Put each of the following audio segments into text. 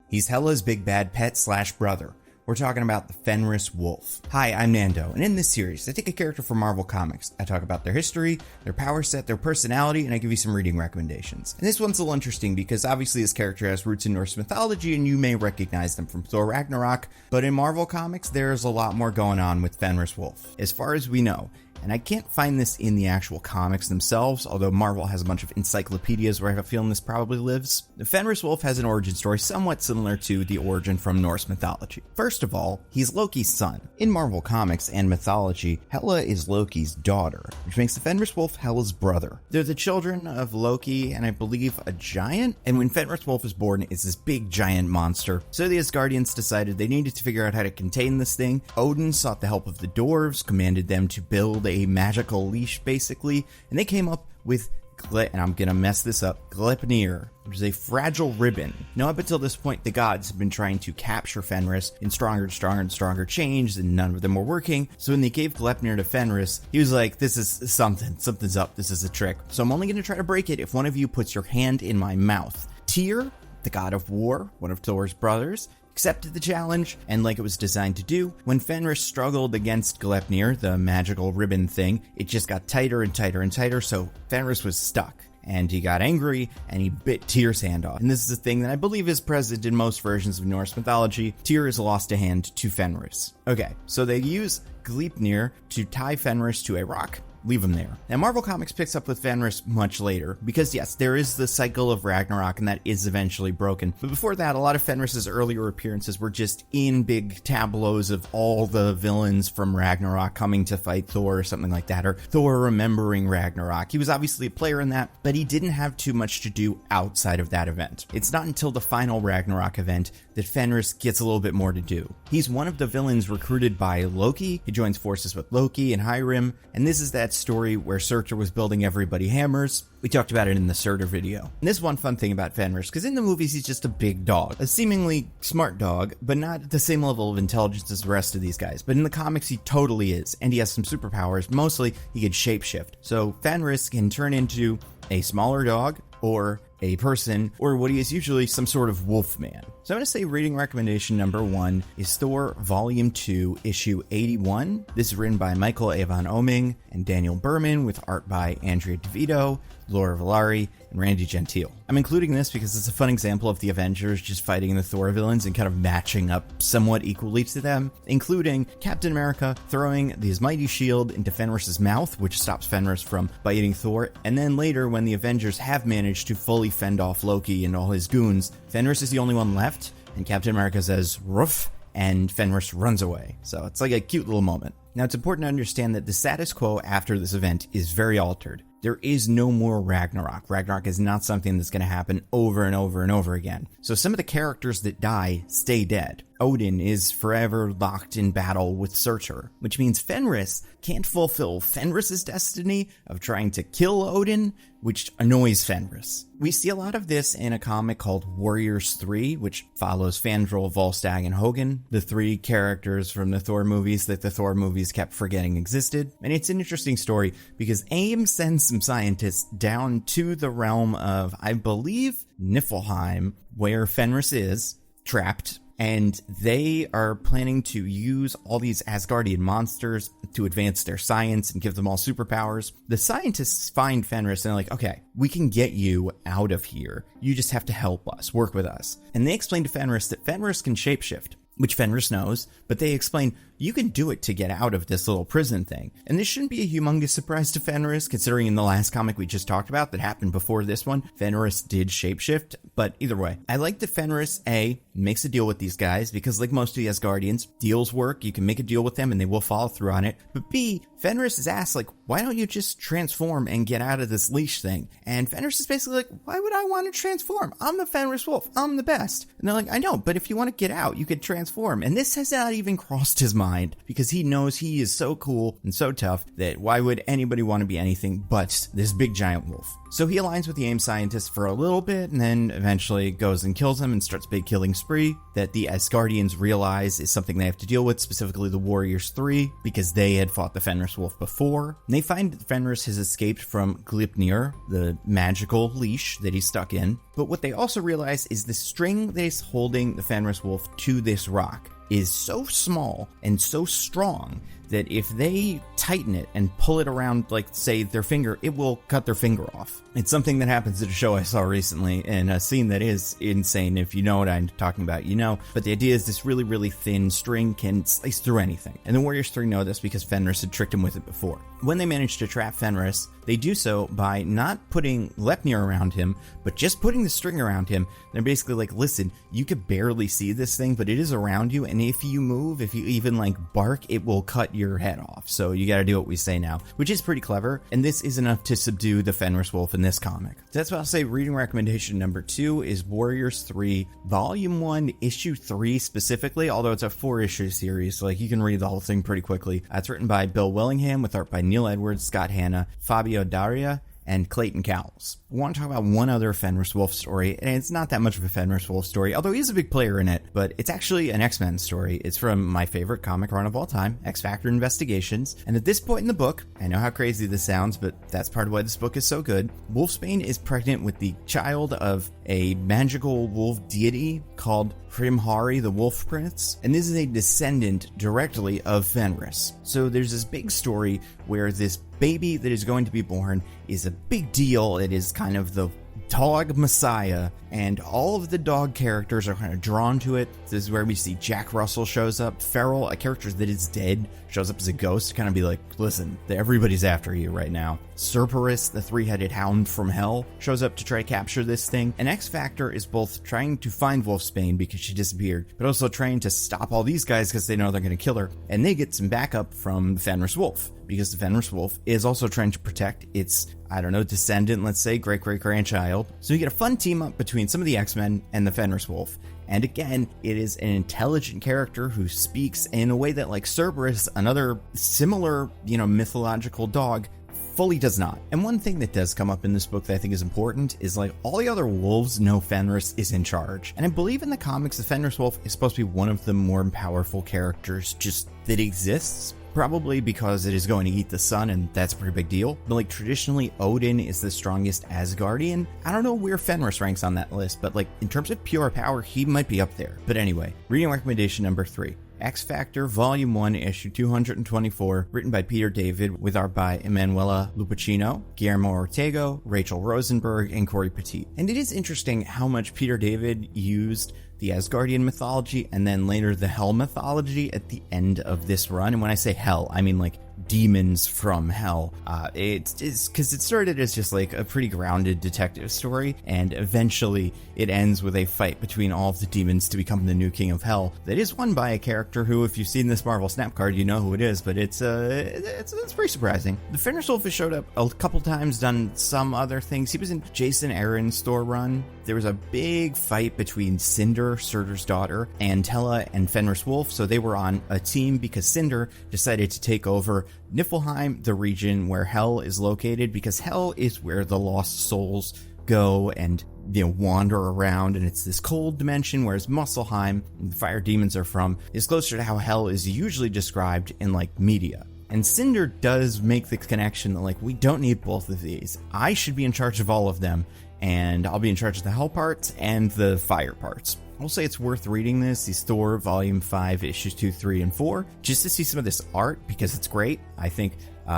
He's Hela's big bad pet/brother. We're talking about the Fenris Wolf. Hi, I'm Nando, and in this series, I take a character from Marvel Comics. I talk about their history, their power set, their personality, and I give you some reading recommendations. And this one's a little interesting because obviously this character has roots in Norse mythology, and you may recognize them from Thor Ragnarok, but in Marvel Comics, there's a lot more going on with Fenris Wolf, as far as we know. And I can't find this in the actual comics themselves, although Marvel has a bunch of encyclopedias where I have a feeling this probably lives. The Fenris Wolf has an origin story somewhat similar to the origin from Norse mythology. First of all, he's Loki's son. In Marvel Comics and mythology, Hela is Loki's daughter, which makes the Fenris Wolf Hela's brother. They're the children of Loki and I believe a giant, and when Fenris Wolf is born, it's this big giant monster. So the Asgardians decided they needed to figure out how to contain this thing. Odin sought the help of the dwarves, commanded them to build a magical leash basically, and they came up with and I'm gonna mess this up, Gleipnir, which is a fragile ribbon. Now up until this point, the gods have been trying to capture Fenris in stronger and stronger chains, and none of them were working. So when they gave Gleipnir to Fenris, he was like, this is something's up, this is a trick. So I'm only gonna try to break it if one of you puts your hand in my mouth. Tyr, the god of war, one of Thor's brothers, accepted the challenge, and like it was designed to do, when Fenris struggled against Gleipnir, the magical ribbon thing, it just got tighter and tighter and tighter, so Fenris was stuck. And he got angry, and he bit Tyr's hand off. And this is a thing that I believe is present in most versions of Norse mythology. Tyr has lost a hand to Fenris. Okay, so they use Gleipnir to tie Fenris to a rock, leave him there. Now, Marvel Comics picks up with Fenris much later, because yes, there is the cycle of Ragnarok, and that is eventually broken. But before that, a lot of Fenris's earlier appearances were just in big tableaus of all the villains from Ragnarok coming to fight Thor or something like that, or Thor remembering Ragnarok. He was obviously a player in that, but he didn't have too much to do outside of that event. It's not until the final Ragnarok event that Fenris gets a little bit more to do. He's one of the villains recruited by Loki. He joins forces with Loki and Hyrrim, and this is that story where Surtur was building everybody hammers. We talked about it in the Surtur video. And this is one fun thing about Fenris, because in the movies he's just a big dog, a seemingly smart dog, but not at the same level of intelligence as the rest of these guys. But in the comics he totally is, and he has some superpowers. Mostly he can shapeshift. So Fenris can turn into a smaller dog, or a person, or what he is usually some sort of wolf man. So I'm going to say reading recommendation number 1 is Thor Volume 2, Issue 81. This is written by Michael Avon Oeming and Daniel Berman, with art by Andrea DeVito, Laura Villari, and Randy Gentile. I'm including this because it's a fun example of the Avengers just fighting the Thor villains and kind of matching up somewhat equally to them, including Captain America throwing his mighty shield into Fenris's mouth, which stops Fenris from biting Thor, and then later when the Avengers have managed to fully fend off Loki and all his goons, Fenris is the only one left, and Captain America says, "Roof," and Fenris runs away. So it's like a cute little moment. Now it's important to understand that the status quo after this event is very altered. There is no more Ragnarok. Ragnarok is not something that's going to happen over and over and over again. So some of the characters that die stay dead. Odin is forever locked in battle with Surtur, which means Fenris can't fulfill Fenris's destiny of trying to kill Odin, which annoys Fenris. We see a lot of this in a comic called Warriors 3, which follows Fandral, Volstagg, and Hogun, the 3 characters from the Thor movies that the Thor movies kept forgetting existed. And it's an interesting story because AIM sends some scientists down to the realm of, I believe, Niflheim, where Fenris is trapped, and they are planning to use all these Asgardian monsters to advance their science and give them all superpowers. The scientists find Fenris and they're like, okay, we can get you out of here. You just have to help us, work with us. And they explain to Fenris that Fenris can shapeshift, which Fenris knows, but they explain you can do it to get out of this little prison thing. And this shouldn't be a humongous surprise to Fenris, considering in the last comic we just talked about that happened before this one, Fenris did shapeshift. But either way, I like that Fenris, A, makes a deal with these guys, because like most of the Asgardians, deals work, you can make a deal with them and they will follow through on it. But B, Fenris is asked, like, why don't you just transform and get out of this leash thing? And Fenris is basically like, why would I want to transform? I'm the Fenris Wolf, I'm the best. And they're like, I know, but if you want to get out, you could transform. And this has not even crossed his mind, because he knows he is so cool and so tough that why would anybody want to be anything but this big giant wolf? So he aligns with the AIM scientists for a little bit, and then eventually goes and kills him and starts a big killing spree that the Asgardians realize is something they have to deal with, specifically the Warriors 3, because they had fought the Fenris Wolf before. And they they find that Fenris has escaped from Gleipnir, the magical leash that he's stuck in. But what they also realize is the string that is holding the Fenris Wolf to this rock is so small and so strong that if they tighten it and pull it around, like, say, their finger, it will cut their finger off. It's something that happens at a show I saw recently, and a scene that is insane. If you know what I'm talking about, you know. But the idea is this really, really thin string can slice through anything. And the Warriors 3 know this because Fenris had tricked him with it before. When they manage to trap Fenris, they do so by not putting Gleipnir around him, but just putting the string around him. They're basically like, listen, you could barely see this thing, but it is around you, and if you move, if you even, like, bark, it will cut your head off. So you gotta do what we say now, which is pretty clever, and this is enough to subdue the Fenris Wolf in this comic. So that's what I'll say. Reading recommendation number 2 is Warriors 3, Volume 1, Issue 3 specifically, although it's a 4-issue series, so like you can read the whole thing pretty quickly. It's written by Bill Willingham with art by Neil Edwards, Scott Hanna, Fabio Daria, and Clayton Cowles. I want to talk about one other Fenris Wolf story, and it's not that much of a Fenris Wolf story, although he's a big player in it, but it's actually an X-Men story. It's from my favorite comic run of all time, X-Factor Investigations, and at this point in the book, I know how crazy this sounds, but that's part of why this book is so good, Wolfsbane is pregnant with the child of a magical wolf deity called Hrimhari, the Wolf Prince, and this is a descendant directly of Fenris. So there's this big story where this baby that is going to be born is a big deal. It is kind of the dog messiah, and all of the dog characters are kind of drawn to it. This is where we see Jack Russell shows up. Feral, a character that is dead, shows up as a ghost to kind of be like, listen, everybody's after you right now. Cerberus, the 3-headed hound from hell, shows up to try to capture this thing. And X-Factor is both trying to find Wolfsbane because she disappeared, but also trying to stop all these guys because they know they're going to kill her. And they get some backup from the Fenris Wolf, because the Fenris Wolf is also trying to protect its, I don't know, descendant, let's say, great-great-grandchild. So you get a fun team-up between some of the X-Men and the Fenris Wolf. And again, it is an intelligent character who speaks in a way that, like Cerberus, another similar, mythological dog, fully does not. And one thing that does come up in this book that I think is important is, like, all the other wolves know Fenris is in charge. And I believe in the comics, the Fenris Wolf is supposed to be one of the more powerful characters just that exists. Probably because it is going to eat the sun, and that's a pretty big deal. But like traditionally, Odin is the strongest Asgardian. I don't know where Fenris ranks on that list, but like in terms of pure power, he might be up there. But anyway, reading recommendation number 3. X-Factor, Volume 1, Issue 224, written by Peter David, with art by Emanuela Lupacchino, Guillermo Ortega, Rachel Rosenberg, and Corey Petit. And it is interesting how much Peter David used the Asgardian mythology and then later the Hell mythology at the end of this run. And when I say hell, I mean like demons from hell. It's because it started as just like a pretty grounded detective story, and eventually it ends with a fight between all of the demons to become the new king of hell. That is won by a character who, if you've seen this Marvel Snap card, you know who it is. But it's pretty surprising. The Fenris Wolf has showed up a couple times, done some other things. He was in Jason Aaron's Thor run. There was a big fight between Cinder, Surtur's daughter, and Hela and Fenris Wolf, so they were on a team because Cinder decided to take over Niflheim, the region where Hell is located, because Hell is where the lost souls go and wander around, and it's this cold dimension, whereas Muspelheim, the fire demons are from, is closer to how Hell is usually described in like media. And Cinder does make the connection that, like, we don't need both of these. I should be in charge of all of them, and I'll be in charge of the hell parts and the fire parts. I'll say it's worth reading this, these Thor Volume 5, Issues 2, 3, and 4, just to see some of this art, because it's great. I think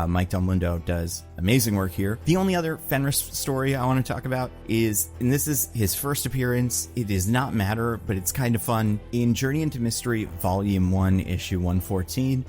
Mike Del Mundo does amazing work here. The only other Fenris story I want to talk about is, and this is his first appearance, it does not matter, but it's kind of fun. In Journey into Mystery, Volume 1, Issue 114,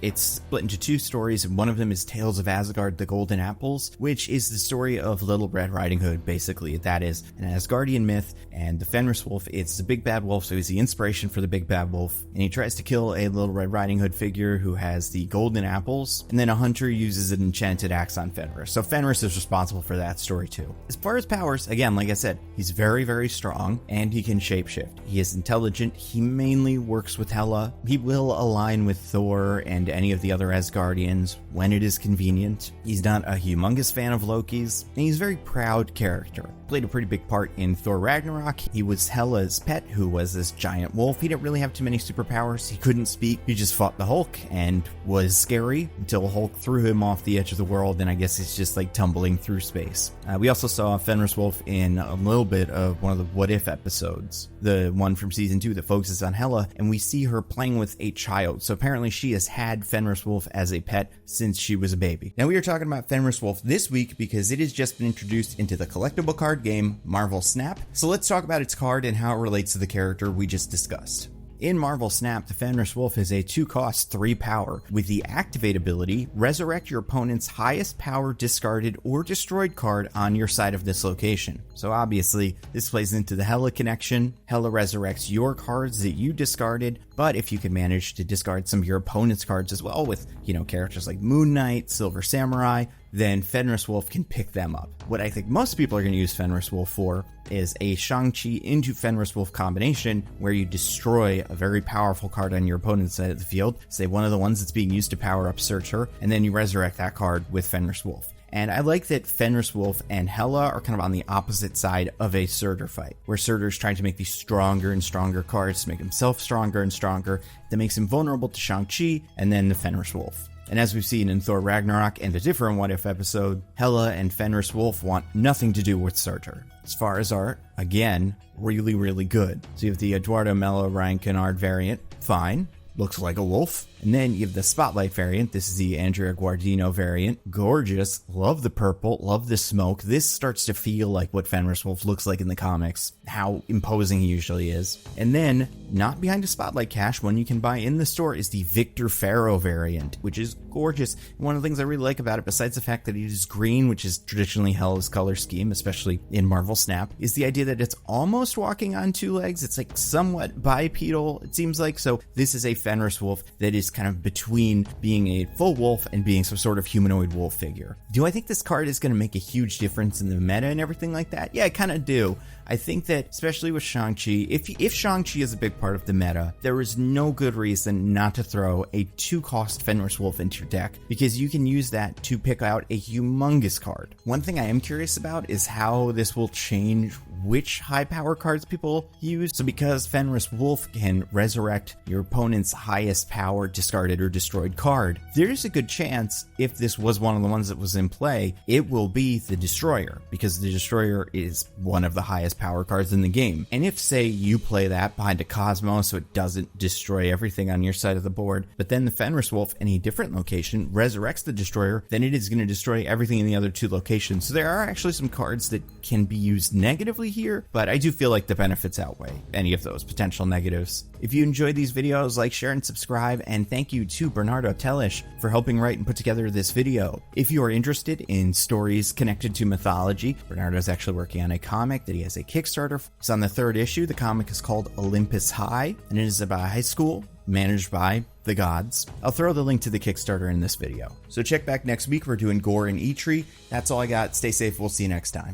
it's split into 2 stories, and one of them is Tales of Asgard, the Golden Apples, which is the story of Little Red Riding Hood, basically. That is an Asgardian myth, and the Fenris Wolf, it's the big bad wolf, so he's the inspiration for the big bad wolf, and he tries to kill a Little Red Riding Hood figure who has the golden apples, and then a hunter uses an enchanted axe on Fenris. So Fenris is responsible for that story too. As far as powers, again, like I said, he's very, very strong, and he can shapeshift. He is intelligent. He mainly works with Hela. He will align with Thor and any of the other Asgardians when it is convenient. He's not a humongous fan of Loki's, and he's a very proud character. Played a pretty big part in Thor Ragnarok. He was Hela's pet, who was this giant wolf. He didn't really have too many superpowers. He couldn't speak. He just fought the Hulk and was scary until Hulk threw him off the edge of the world, and I guess he's just like tumbling through space. We also saw Fenris Wolf in a little bit of one of the What If episodes, the one from season 2 that focuses on Hela, and we see her playing with a child. So apparently she has had Fenris Wolf as a pet since she was a baby. Now we are talking about Fenris Wolf this week because it has just been introduced into the collectible card game Marvel Snap. So let's talk about its card and how it relates to the character we just discussed. In Marvel Snap, the Fenris Wolf is a 2-cost, 3-power. With the Activate ability, resurrect your opponent's highest power discarded or destroyed card on your side of this location. So obviously, this plays into the Hela connection. Hela resurrects your cards that you discarded, but if you can manage to discard some of your opponent's cards as well with, characters like Moon Knight, Silver Samurai, then Fenris Wolf can pick them up. What I think most people are going to use Fenris Wolf for is a Shang-Chi into Fenris Wolf combination where you destroy a very powerful card on your opponent's side of the field, say one of the ones that's being used to power up Searcher, and then you resurrect that card with Fenris Wolf. And I like that Fenris Wolf and Hela are kind of on the opposite side of a Surtur fight, where Surtur's trying to make these stronger and stronger cards to make himself stronger and stronger. That makes him vulnerable to Shang-Chi and then the Fenris Wolf. And as we've seen in Thor Ragnarok and a different What If episode, Hela and Fenris Wolf want nothing to do with Surtur. As far as art, again, really, really good. So you have the Eduardo Mello Ryan Kennard variant, fine. Looks like a wolf. And then you have the Spotlight variant. This is the Andrea Guardino variant. Gorgeous. Love the purple. Love the smoke. This starts to feel like what Fenris Wolf looks like in the comics. How imposing he usually is. And then, not behind a Spotlight cache, one you can buy in the store is the Victor Pharaoh variant, which is gorgeous. And one of the things I really like about it, besides the fact that it is green, which is traditionally Hela's color scheme, especially in Marvel Snap, is the idea that it's almost walking on 2 legs. It's like somewhat bipedal, it seems like. So this is a Fenris Wolf that is kind of between being a full wolf and being some sort of humanoid wolf figure. Do I think this card is going to make a huge difference in the meta and everything like that? Yeah, I kind of do. I think that, especially with Shang-Chi, if Shang-Chi is a big part of the meta, there is no good reason not to throw a 2-cost Fenris Wolf into your deck, because you can use that to pick out a humongous card. One thing I am curious about is how this will change which high power cards people use. So because Fenris Wolf can resurrect your opponent's highest power discarded or destroyed card, there's a good chance, if this was one of the ones that was in play, it will be the Destroyer, because the Destroyer is one of the highest power cards in the game. And if, say, you play that behind a Cosmo so it doesn't destroy everything on your side of the board, but then the Fenris Wolf in a different location resurrects the Destroyer, then it is going to destroy everything in the other 2 locations. So there are actually some cards that can be used negatively here, but I do feel like the benefits outweigh any of those potential negatives. If you enjoyed these videos, like, share, and subscribe, and thank you to Bernardo Tellish for helping write and put together this video. If you are interested in stories connected to mythology, Bernardo is actually working on a comic that he has a Kickstarter. It's on the 3rd issue. The comic is called Olympus High, and it is about a high school managed by the gods. I'll throw the link to the Kickstarter in this video. So check back next week. We're doing Gore and Eitri. That's all I got. Stay safe. We'll see you next time.